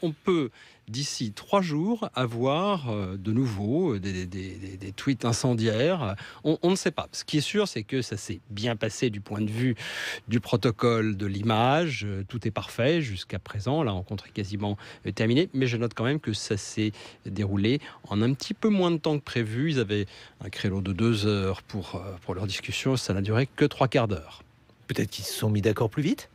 on peut, d'ici 3 jours, avoir de nouveau des tweets incendiaires. On ne sait pas. Ce qui est sûr, c'est que ça s'est bien passé du point de vue du protocole de l'image. Tout est parfait jusqu'à présent. La rencontre est quasiment terminée. Mais je note quand même que ça s'est déroulé en un petit peu moins de temps que prévu. Ils avaient un créneau de 2 heures pour leur discussion. Ça n'a duré que 3/4 d'heure. Peut-être qu'ils se sont mis d'accord plus vite.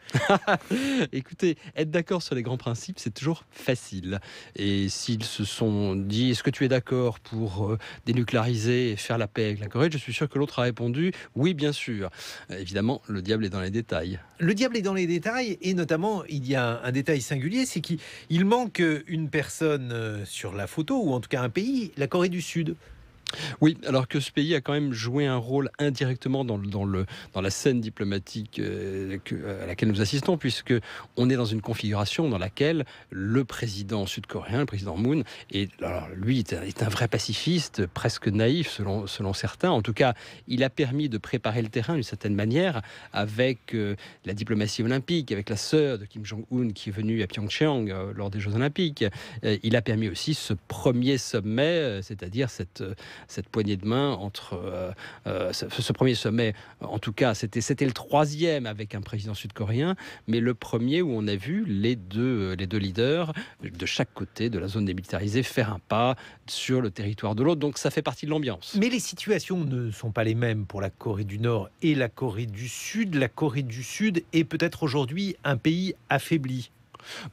Écoutez, être d'accord sur les grands principes, c'est toujours facile. Et s'ils se sont dit, est-ce que tu es d'accord pour dénucléariser et faire la paix avec la Corée? Je suis sûr que l'autre a répondu, oui, bien sûr. Évidemment, le diable est dans les détails. Le diable est dans les détails, et notamment, il y a un détail singulier, c'est qu'il manque une personne sur la photo, ou en tout cas un pays, la Corée du Sud. Oui, alors que ce pays a quand même joué un rôle indirectement dans la scène diplomatique à laquelle nous assistons, puisque on est dans une configuration dans laquelle le président sud-coréen, le président Moon, lui est un vrai pacifiste, presque naïf selon certains. En tout cas, il a permis de préparer le terrain d'une certaine manière avec la diplomatie olympique, avec la sœur de Kim Jong-un qui est venue à Pyeongchang lors des Jeux Olympiques. Il a permis aussi ce premier sommet, c'est-à-dire cette poignée de main entre ce premier sommet. En tout cas, c'était le 3e avec un président sud-coréen, mais le premier où on a vu les deux leaders de chaque côté de la zone démilitarisée faire un pas sur le territoire de l'autre. Donc ça fait partie de l'ambiance. Mais les situations ne sont pas les mêmes pour la Corée du Nord et la Corée du Sud. La Corée du Sud est peut-être aujourd'hui un pays affaibli.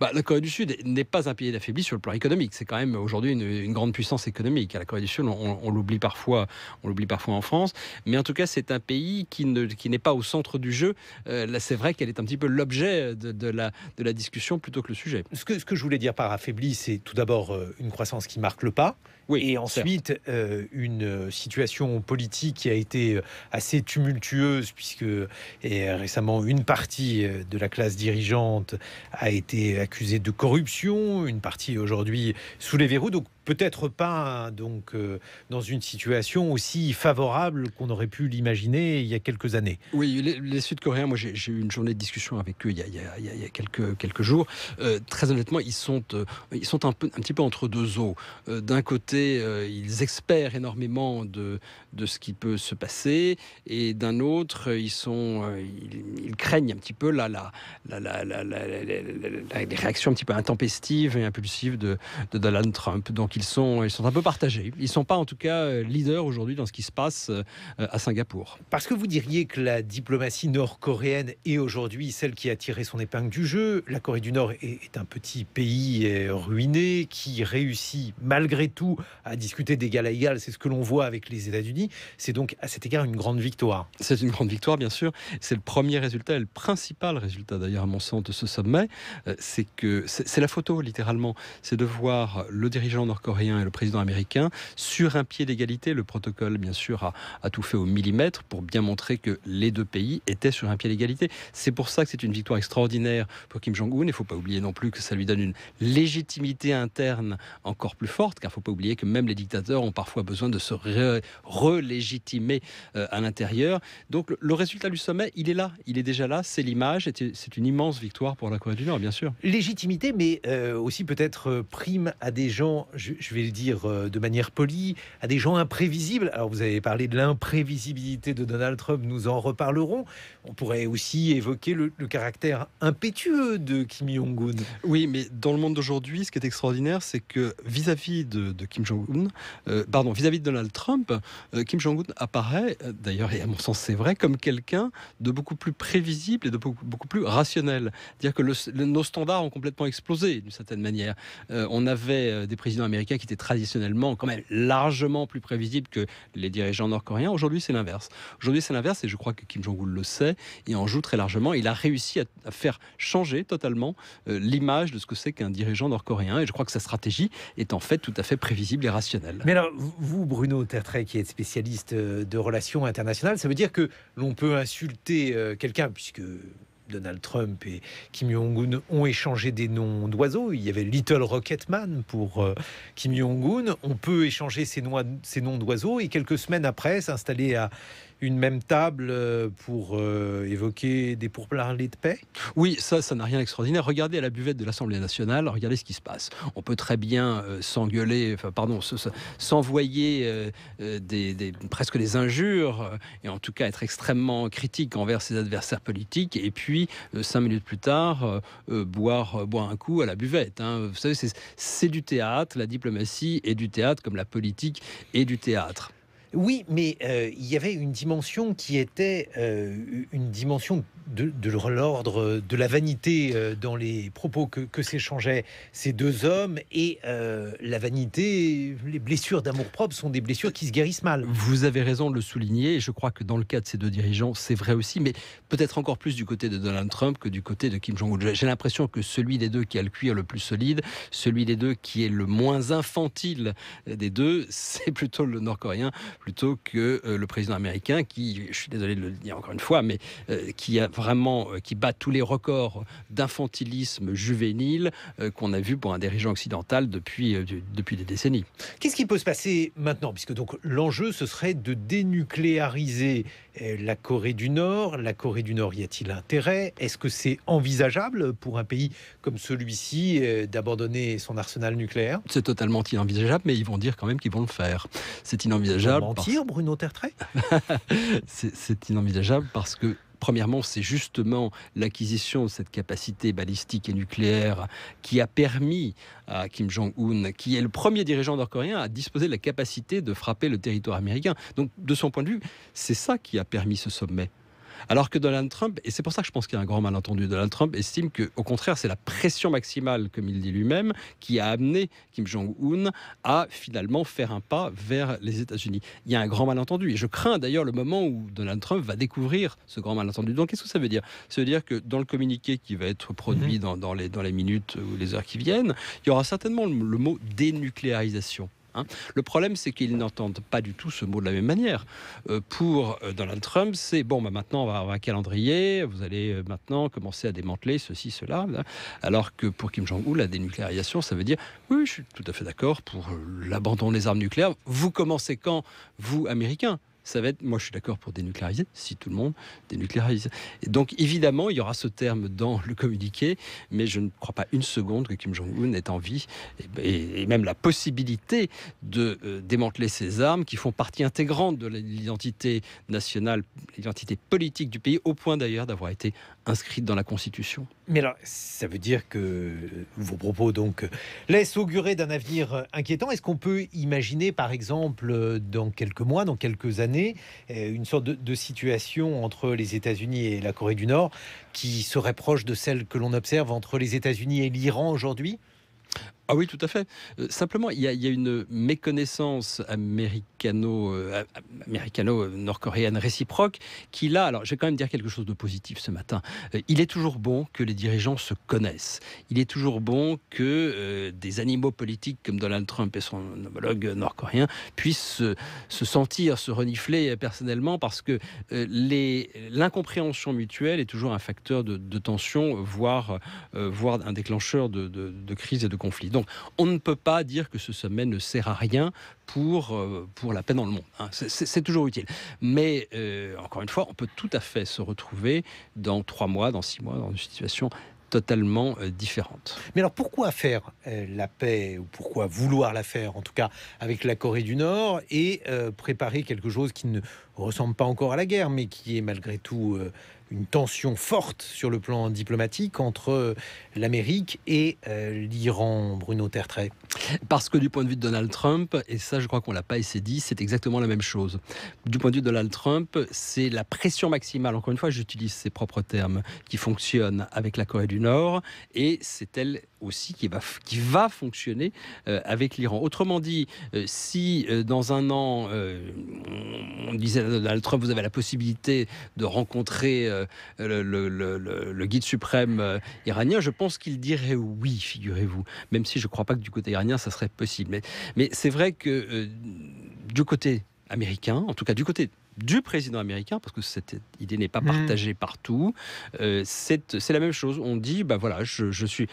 La Corée du Sud n'est pas un pays affaibli sur le plan économique. C'est quand même aujourd'hui une grande puissance économique. La Corée du Sud, on l'oublie parfois en France. Mais en tout cas, c'est un pays qui n'est pas au centre du jeu. Là, c'est vrai qu'elle est un petit peu l'objet de la discussion plutôt que le sujet. Ce que je voulais dire par affaibli, c'est tout d'abord une croissance qui marque le pas. Oui, et ensuite, une situation politique qui a été assez tumultueuse, puisque récemment, une partie de la classe dirigeante a été accusée de corruption, une partie aujourd'hui sous les verrous. Donc, peut-être pas dans une situation aussi favorable qu'on aurait pu l'imaginer il y a quelques années. Oui, les Sud-Coréens, moi j'ai eu une journée de discussion avec eux il y a quelques jours. Très honnêtement, ils sont un petit peu entre deux eaux. D'un côté, ils espèrent énormément de ce qui peut se passer, et d'un autre, ils craignent un petit peu les réactions un petit peu intempestives et impulsives de Donald Trump. Donc ils sont un peu partagés. Ils ne sont pas en tout cas leaders aujourd'hui dans ce qui se passe à Singapour. Parce que vous diriez que la diplomatie nord-coréenne est aujourd'hui celle qui a tiré son épingle du jeu. La Corée du Nord est un petit pays ruiné qui réussit malgré tout à discuter d'égal à égal. C'est ce que l'on voit avec les États-Unis. C'est donc à cet égard une grande victoire. C'est une grande victoire, bien sûr. C'est le premier résultat, et le principal résultat d'ailleurs à mon sens de ce sommet. C'est la photo littéralement. C'est de voir le dirigeant nord-coréen et le président américain sur un pied d'égalité. Le protocole, bien sûr, a tout fait au millimètre pour bien montrer que les deux pays étaient sur un pied d'égalité. C'est pour ça que c'est une victoire extraordinaire pour Kim Jong-un. Il ne faut pas oublier non plus que ça lui donne une légitimité interne encore plus forte, car il ne faut pas oublier que même les dictateurs ont parfois besoin de se relégitimer à l'intérieur. Donc le résultat du sommet, il est là, il est déjà là, c'est l'image, c'est une immense victoire pour la Corée du Nord, bien sûr. Légitimité, mais aussi peut-être prime à des gens, je vais le dire de manière polie, à des gens imprévisibles. Alors vous avez parlé de l'imprévisibilité de Donald Trump, nous en reparlerons. On pourrait aussi évoquer le caractère impétueux de Kim Jong-un. Oui, mais dans le monde d'aujourd'hui, ce qui est extraordinaire, c'est que vis-à-vis de Kim Jong-un, vis-à-vis de Donald Trump, Kim Jong-un apparaît, d'ailleurs, et à mon sens c'est vrai, comme quelqu'un de beaucoup plus prévisible et de beaucoup plus rationnel. C'est-à-dire que nos standards ont complètement explosé d'une certaine manière. On avait des présidents américains qui étaient traditionnellement quand même largement plus prévisibles que les dirigeants nord-coréens. Aujourd'hui, c'est l'inverse. Et je crois que Kim Jong-un le sait et en joue très largement. Il a réussi à faire changer totalement l'image de ce que c'est qu'un dirigeant nord-coréen, et je crois que sa stratégie est en fait tout à fait prévisible et rationnelle. Mais alors, vous, Bruno Tertrais, qui êtes spécialiste de relations internationales, ça veut dire que l'on peut insulter quelqu'un, puisque Donald Trump et Kim Jong-un ont échangé des noms d'oiseaux. Il y avait Little Rocketman pour Kim Jong-un. On peut échanger ces noms d'oiseaux et quelques semaines après s'installer à une même table pour évoquer des pourparlers de paix? Oui, ça n'a rien d'extraordinaire. Regardez à la buvette de l'Assemblée nationale, regardez ce qui se passe. On peut très bien s'engueuler, s'envoyer presque des injures, et en tout cas être extrêmement critique envers ses adversaires politiques, et puis 5 minutes plus tard, boire un coup à la buvette. Vous savez, c'est du théâtre, la diplomatie est du théâtre comme la politique est du théâtre. Oui, mais il y avait une dimension qui était une dimension de l'ordre de la vanité dans les propos que s'échangeaient ces deux hommes. Et la vanité, les blessures d'amour-propre sont des blessures qui se guérissent mal. Vous avez raison de le souligner, et je crois que dans le cas de ces deux dirigeants, c'est vrai aussi, mais peut-être encore plus du côté de Donald Trump que du côté de Kim Jong-un. J'ai l'impression que celui des deux qui a le cuir le plus solide, celui des deux qui est le moins infantile des deux, c'est plutôt le Nord-Coréen, plutôt que le président américain qui, je suis désolé de le dire encore une fois, mais qui bat tous les records d'infantilisme juvénile qu'on a vu pour un dirigeant occidental depuis des décennies. Qu'est-ce qui peut se passer maintenant? Puisque donc l'enjeu, ce serait de dénucléariser la Corée du Nord. La Corée du Nord, y a-t-il intérêt? Est-ce que c'est envisageable pour un pays comme celui-ci d'abandonner son arsenal nucléaire? C'est totalement inenvisageable, mais ils vont dire quand même qu'ils vont le faire. C'est inenvisageable. Mentir, Bruno Tertrais? C'est inenvisageable parce que premièrement, c'est justement l'acquisition de cette capacité balistique et nucléaire qui a permis à Kim Jong-un, qui est le premier dirigeant nord-coréen, à disposer de la capacité de frapper le territoire américain. Donc, de son point de vue, c'est ça qui a permis ce sommet. Alors que Donald Trump, et c'est pour ça que je pense qu'il y a un grand malentendu, Donald Trump estime qu'au contraire, c'est la pression maximale, comme il dit lui-même, qui a amené Kim Jong-un à finalement faire un pas vers les États-Unis. Il y a un grand malentendu, et je crains d'ailleurs le moment où Donald Trump va découvrir ce grand malentendu. Donc qu'est-ce que ça veut dire? Ça veut dire que dans le communiqué qui va être produit dans les minutes ou les heures qui viennent, il y aura certainement le mot dénucléarisation. Le problème, c'est qu'ils n'entendent pas du tout ce mot de la même manière. Pour Donald Trump, c'est bon, maintenant on va avoir un calendrier, vous allez maintenant commencer à démanteler ceci, cela. Alors que pour Kim Jong-un, la dénucléarisation, ça veut dire oui, je suis tout à fait d'accord pour l'abandon des armes nucléaires. Vous commencez quand, vous, Américains? Ça va être, moi je suis d'accord pour dénucléariser, si tout le monde dénucléarise. Et donc évidemment, il y aura ce terme dans le communiqué, mais je ne crois pas une seconde que Kim Jong-un ait envie, et même la possibilité de démanteler ces armes qui font partie intégrante de l'identité nationale, l'identité politique du pays, au point d'ailleurs d'avoir été inscrite dans la Constitution. Mais alors, ça veut dire que vos propos donc laissent augurer d'un avenir inquiétant. Est-ce qu'on peut imaginer, par exemple, dans quelques mois, dans quelques années, une sorte de situation entre les États-Unis et la Corée du Nord qui serait proche de celle que l'on observe entre les États-Unis et l'Iran aujourd'hui? Ah oui, tout à fait. Simplement, il y a une méconnaissance américano-nord-coréenne réciproque qui, là, alors je vais quand même dire quelque chose de positif ce matin. Il est toujours bon que les dirigeants se connaissent. Il est toujours bon que des animaux politiques comme Donald Trump et son homologue nord-coréen puissent se sentir, se renifler personnellement, parce que l'incompréhension mutuelle est toujours un facteur de tension, voire un déclencheur de crise et de conflit. Donc, on ne peut pas dire que ce sommet ne sert à rien pour la paix dans le monde. C'est toujours utile. Mais, encore une fois, on peut tout à fait se retrouver dans 3 mois, dans 6 mois, dans une situation totalement différente. Mais alors pourquoi faire la paix, ou pourquoi vouloir la faire, en tout cas avec la Corée du Nord, et préparer quelque chose qui ne ressemble pas encore à la guerre, mais qui est malgré tout une tension forte sur le plan diplomatique entre l'Amérique et l'Iran, Bruno Tertrais? Parce que du point de vue de Donald Trump, et ça je crois qu'on ne l'a pas assez dit, c'est exactement la même chose. Du point de vue de Donald Trump, c'est la pression maximale, encore une fois j'utilise ses propres termes, qui fonctionne avec la Corée du Nord, et c'est elle aussi qui va fonctionner avec l'Iran. Autrement dit, si dans un an, on disait à Donald Trump, vous avez la possibilité de rencontrer le guide suprême iranien, je pense qu'il dirait oui, figurez-vous, même si je ne crois pas que du côté iranien, ça serait possible. Mais c'est vrai que du côté américain, en tout cas du côté du président américain, parce que cette idée n'est pas partagée partout, c'est la même chose. On dit, bah voilà, je suis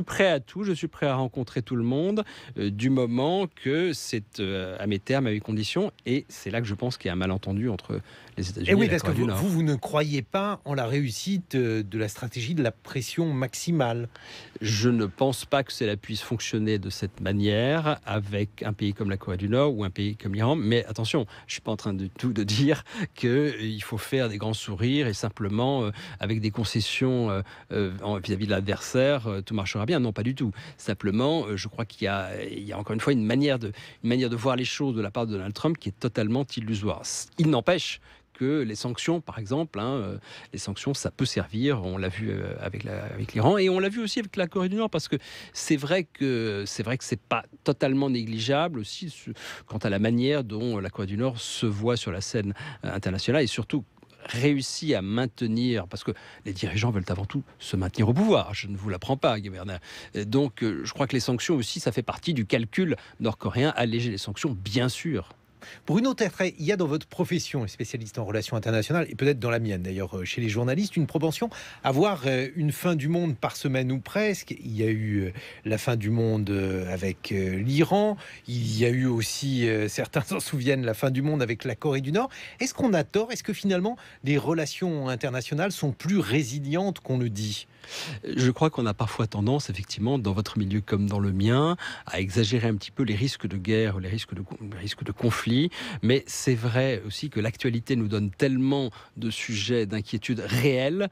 prêt à tout, je suis prêt à rencontrer tout le monde, du moment que c'est à mes termes, à mes conditions, et c'est là que je pense qu'il y a un malentendu entre les États-Unis Et oui, et la parce que Corée du Nord. vous ne croyez pas en la réussite de la stratégie de la pression maximale. Je ne pense pas que cela puisse fonctionner de cette manière avec un pays comme la Corée du Nord ou un pays comme l'Iran. Mais attention, je ne suis pas en train du tout de dire qu'il faut faire des grands sourires et simplement, avec des concessions vis-à-vis de l'adversaire, tout marchera bien. Non, pas du tout. Simplement, je crois il y a encore une fois une manière de voir les choses de la part de Donald Trump qui est totalement illusoire. Il n'empêche que les sanctions, par exemple, les sanctions, ça peut servir. On l'a vu avec l'Iran et on l'a vu aussi avec la Corée du Nord, parce que c'est vrai que c'est pas totalement négligeable aussi quant à la manière dont la Corée du Nord se voit sur la scène internationale et surtout réussit à maintenir, parce que les dirigeants veulent avant tout se maintenir au pouvoir, je ne vous l'apprends pas, Guy Bernard. Donc je crois que les sanctions aussi, ça fait partie du calcul nord-coréen, alléger les sanctions, bien sûr. Bruno Tertrais, il y a dans votre profession, spécialiste en relations internationales, et peut-être dans la mienne d'ailleurs, chez les journalistes, une propension à voir une fin du monde par semaine ou presque. Il y a eu la fin du monde avec l'Iran, il y a eu aussi, certains s'en souviennent, la fin du monde avec la Corée du Nord. Est-ce qu'on a tort? Est-ce que finalement les relations internationales sont plus résilientes qu'on le dit? Je crois qu'on a parfois tendance, effectivement, dans votre milieu comme dans le mien, à exagérer un petit peu les risques de guerre, les risques de conflit. Mais c'est vrai aussi que l'actualité nous donne tellement de sujets d'inquiétude réels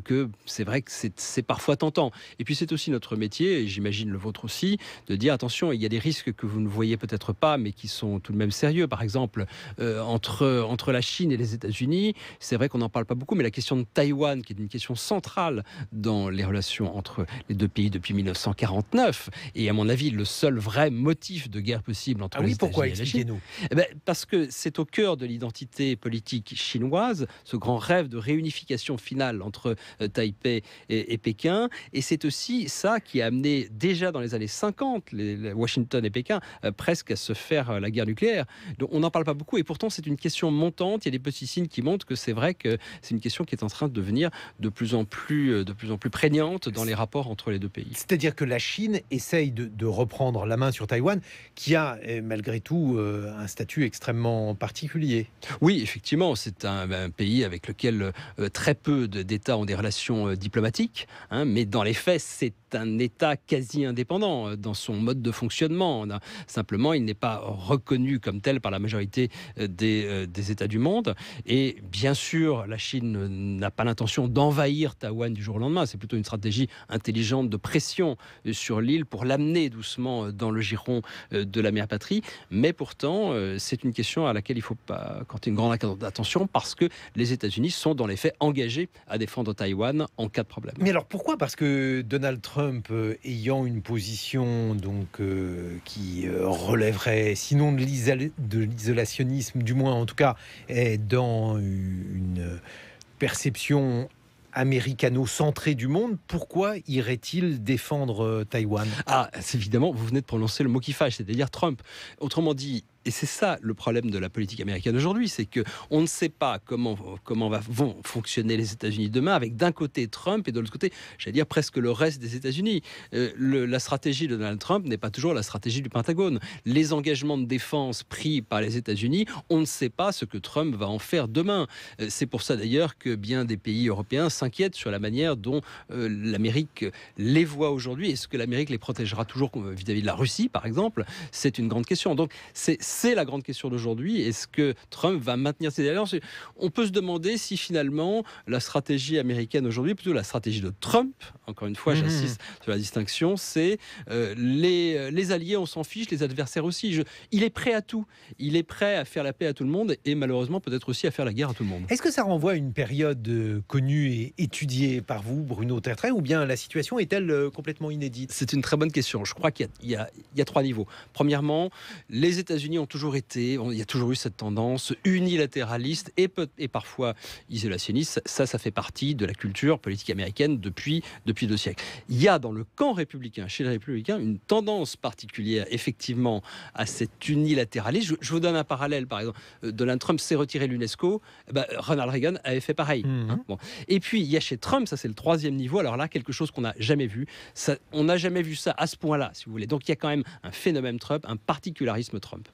que c'est vrai que c'est parfois tentant. Et puis c'est aussi notre métier, et j'imagine le vôtre aussi, de dire attention, il y a des risques que vous ne voyez peut-être pas, mais qui sont tout de même sérieux. Par exemple, entre la Chine et les États-Unis, c'est vrai qu'on n'en parle pas beaucoup, mais la question de Taïwan, qui est une question centrale dans les relations entre les deux pays depuis 1949, et à mon avis le seul vrai motif de guerre possible entre les pourquoi? États-Unis et la Chine. Expliquez-nous. Parce que c'est au cœur de l'identité politique chinoise, ce grand rêve de réunification finale entre Taipei et Pékin, et c'est aussi ça qui a amené déjà dans les années 50 Washington et Pékin presque à se faire la guerre nucléaire. Donc on n'en parle pas beaucoup, et pourtant c'est une question montante. Il y a des petits signes qui montrent que c'est vrai que c'est une question qui est en train de devenir de plus en plus prégnante dans les rapports entre les deux pays. C'est-à-dire que la Chine essaye de reprendre la main sur Taïwan, qui a malgré tout un statut extrêmement particulier. Oui, effectivement, c'est un pays avec lequel très peu d'États ont des relations diplomatiques, mais dans les faits, c'est un État quasi indépendant dans son mode de fonctionnement. Simplement, il n'est pas reconnu comme tel par la majorité des États du monde. Et bien sûr, la Chine n'a pas l'intention d'envahir Taïwan du jour au lendemain. C'est plutôt une stratégie intelligente de pression sur l'île pour l'amener doucement dans le giron de la mère patrie. Mais pourtant, c'est une question à laquelle il faut pas porter une grande attention, parce que les États-Unis sont dans les faits engagés à défendre Taïwan en cas de problème. Mais alors pourquoi? Parce que Donald Trump, ayant une position qui relèverait sinon de l'isolationnisme, du moins en tout cas est dans une perception américano-centré du monde, pourquoi irait-il défendre Taïwan? C'est évidemment, vous venez de prononcer le mot qui fâche, c'est-à-dire Trump. Autrement dit, et c'est ça le problème de la politique américaine aujourd'hui, c'est qu'on ne sait pas comment vont fonctionner les États-Unis demain, avec d'un côté Trump et de l'autre côté, j'allais dire presque le reste des États-Unis. La stratégie de Donald Trump n'est pas toujours la stratégie du Pentagone. Les engagements de défense pris par les États-Unis, on ne sait pas ce que Trump va en faire demain. C'est pour ça d'ailleurs que bien des pays européens s'inquiètent sur la manière dont l'Amérique les voit aujourd'hui. Est-ce que l'Amérique les protégera toujours vis-à-vis de la Russie, par exemple? C'est une grande question. Donc c'est la grande question d'aujourd'hui. Est-ce que Trump va maintenir ses alliances? On peut se demander si finalement la stratégie américaine aujourd'hui, plutôt la stratégie de Trump, encore une fois j'insiste sur la distinction, c'est les alliés on s'en fiche, les adversaires aussi. Il est prêt à tout. Il est prêt à faire la paix à tout le monde et malheureusement peut-être aussi à faire la guerre à tout le monde. Est-ce que ça renvoie à une période connue et étudiée par vous, Bruno Tertrais, ou bien la situation est-elle complètement inédite? C'est une très bonne question. Je crois qu'il y a trois niveaux. Premièrement, les États-Unis il y a toujours eu cette tendance unilatéraliste et parfois isolationniste. Ça fait partie de la culture politique américaine depuis 2 siècles. Il y a dans le camp républicain, chez les républicains, une tendance particulière, effectivement, à cet unilatéralisme. Je vous donne un parallèle, par exemple. Donald Trump s'est retiré de l'UNESCO. Ronald Reagan avait fait pareil. Bon. Et puis, il y a chez Trump, ça c'est le troisième niveau, alors là, quelque chose qu'on n'a jamais vu. On n'a jamais vu ça à ce point-là, si vous voulez. Donc, il y a quand même un phénomène Trump, un particularisme Trump.